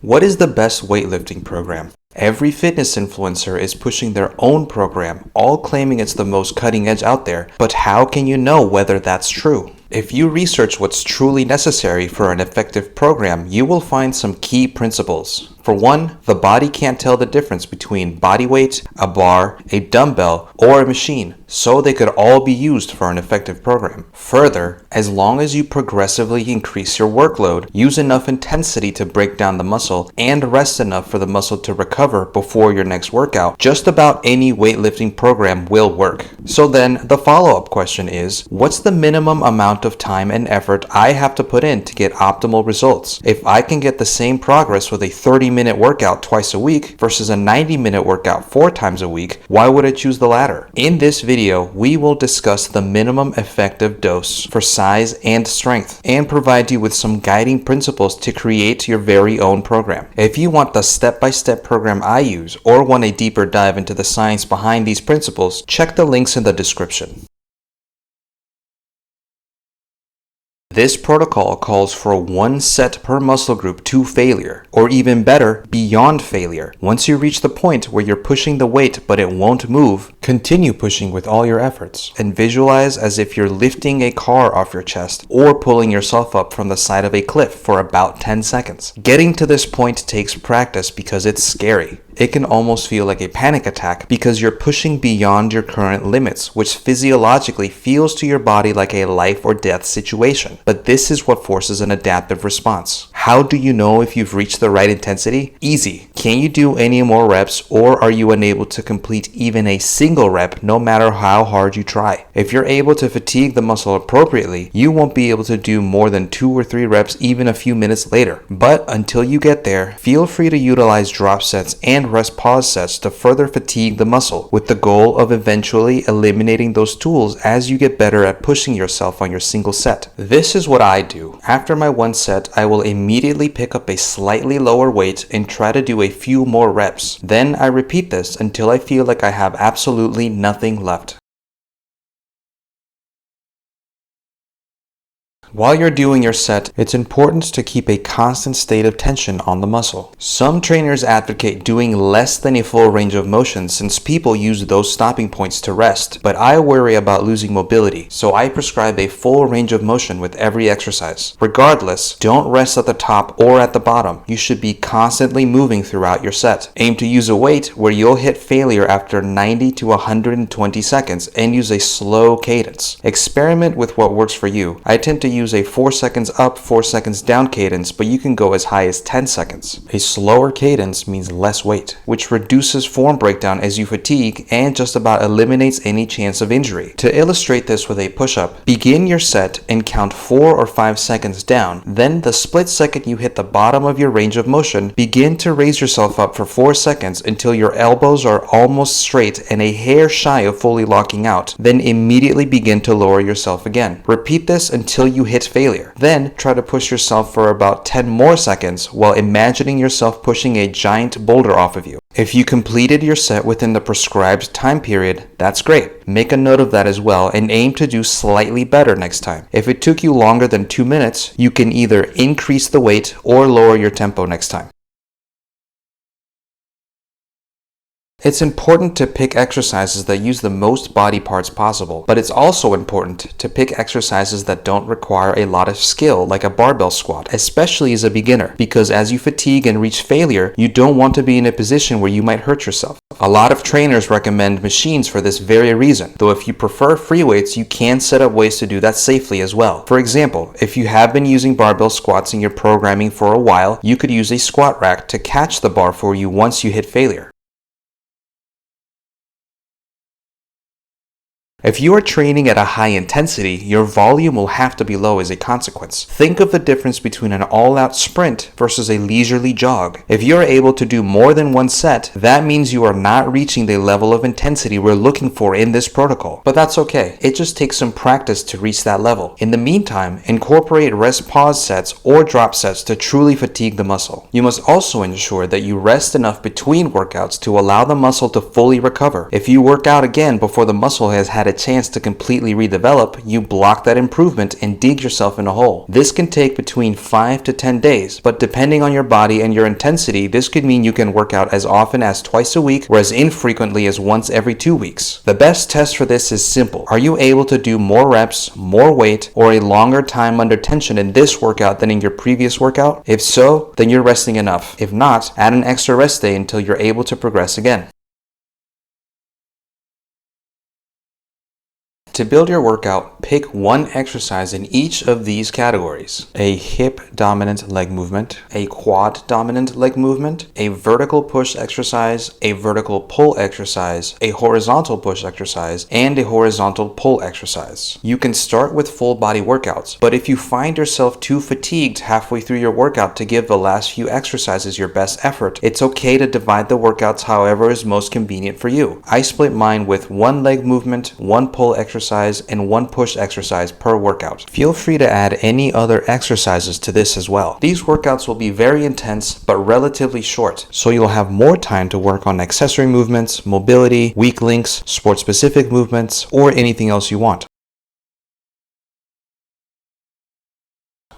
What is the best weightlifting program? Every fitness influencer is pushing their own program, all claiming it's the most cutting edge out there, but how can you know whether that's true? If you research what's truly necessary for an effective program, you will find some key principles. For one, the body can't tell the difference between body weight, a bar, a dumbbell, or a machine, so they could all be used for an effective program. Further, as long as you progressively increase your workload, use enough intensity to break down the muscle, and rest enough for the muscle to recover before your next workout, just about any weightlifting program will work. So then, the follow-up question is, what's the minimum amount of time and effort I have to put in to get optimal results? If I can get the same progress with a 30-minute workout twice a week versus a 90-minute workout 4 times a week, why would I choose the latter? In this video, we will discuss the minimum effective dose for size and strength and provide you with some guiding principles to create your very own program. If you want the step-by-step program I use or want a deeper dive into the science behind these principles, check the links in the description. This protocol calls for 1 set per muscle group to failure, or even better, beyond failure. Once you reach the point where you're pushing the weight but it won't move, continue pushing with all your efforts, and visualize as if you're lifting a car off your chest or pulling yourself up from the side of a cliff for about 10 seconds. Getting to this point takes practice because it's scary. It can almost feel like a panic attack because you're pushing beyond your current limits, which physiologically feels to your body like a life or death situation. But this is what forces an adaptive response. How do you know if you've reached the right intensity? Easy. Can you do any more reps, or are you unable to complete even a single rep no matter how hard you try? If you're able to fatigue the muscle appropriately, you won't be able to do more than 2 or 3 reps even a few minutes later. But until you get there, feel free to utilize drop sets and rest pause sets to further fatigue the muscle, with the goal of eventually eliminating those tools as you get better at pushing yourself on your single set. This is what I do. After my 1 set, I will immediately pick up a slightly lower weight and try to do a few more reps. Then I repeat this until I feel like I have absolutely nothing left. While you're doing your set, it's important to keep a constant state of tension on the muscle. Some trainers advocate doing less than a full range of motion since people use those stopping points to rest, but I worry about losing mobility, so I prescribe a full range of motion with every exercise. Regardless, don't rest at the top or at the bottom. You should be constantly moving throughout your set. Aim to use a weight where you'll hit failure after 90 to 120 seconds and use a slow cadence. Experiment with what works for you. I tend to use a 4 seconds up, 4 seconds down cadence, but you can go as high as 10 seconds. A slower cadence means less weight, which reduces form breakdown as you fatigue and just about eliminates any chance of injury. To illustrate this with a push-up, begin your set and count 4 or 5 seconds down. Then the split second you hit the bottom of your range of motion, begin to raise yourself up for 4 seconds until your elbows are almost straight and a hair shy of fully locking out. Then immediately begin to lower yourself again. Repeat this until you hit failure. Then try to push yourself for about 10 more seconds while imagining yourself pushing a giant boulder off of you. If you completed your set within the prescribed time period, that's great. Make a note of that as well and aim to do slightly better next time. If it took you longer than 2 minutes, you can either increase the weight or lower your tempo next time. It's important to pick exercises that use the most body parts possible, but it's also important to pick exercises that don't require a lot of skill, like a barbell squat, especially as a beginner, because as you fatigue and reach failure, you don't want to be in a position where you might hurt yourself. A lot of trainers recommend machines for this very reason, though if you prefer free weights, you can set up ways to do that safely as well. For example, if you have been using barbell squats in your programming for a while, you could use a squat rack to catch the bar for you once you hit failure. If you are training at a high intensity, your volume will have to be low as a consequence. Think of the difference between an all-out sprint versus a leisurely jog. If you are able to do more than 1 set, that means you are not reaching the level of intensity we're looking for in this protocol. But that's okay. It just takes some practice to reach that level. In the meantime, incorporate rest pause sets or drop sets to truly fatigue the muscle. You must also ensure that you rest enough between workouts to allow the muscle to fully recover. If you work out again before the muscle has had a chance to completely redevelop, you block that improvement and dig yourself in a hole. This can take between 5 to 10 days, but depending on your body and your intensity, this could mean you can work out as often as twice a week or as infrequently as once every 2 weeks. The best test for this is simple. Are you able to do more reps, more weight, or a longer time under tension in this workout than in your previous workout? If so, then you're resting enough. If not, add an extra rest day until you're able to progress again. To build your workout, pick one exercise in each of these categories: a hip dominant leg movement, a quad dominant leg movement, a vertical push exercise, a vertical pull exercise, a horizontal push exercise, and a horizontal pull exercise. You can start with full body workouts, but if you find yourself too fatigued halfway through your workout to give the last few exercises your best effort, it's okay to divide the workouts however is most convenient for you. I split mine with one leg movement, one pull exercise, and one push exercise per workout. Feel free to add any other exercises to this as well. These workouts will be very intense but relatively short, so you'll have more time to work on accessory movements, mobility, weak links, sport-specific movements, or anything else you want.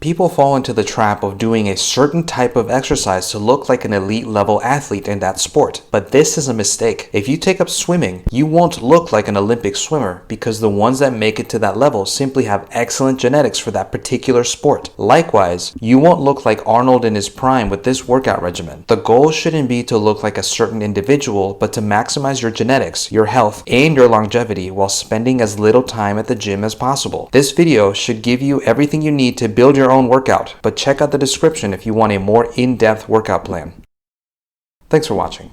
People fall into the trap of doing a certain type of exercise to look like an elite level athlete in that sport, but this is a mistake. If you take up swimming, you won't look like an Olympic swimmer because the ones that make it to that level simply have excellent genetics for that particular sport. Likewise, you won't look like Arnold in his prime with this workout regimen. The goal shouldn't be to look like a certain individual, but to maximize your genetics, your health, and your longevity while spending as little time at the gym as possible. This video should give you everything you need to build your own workout, but check out the description if you want a more in-depth workout plan. Thanks for watching.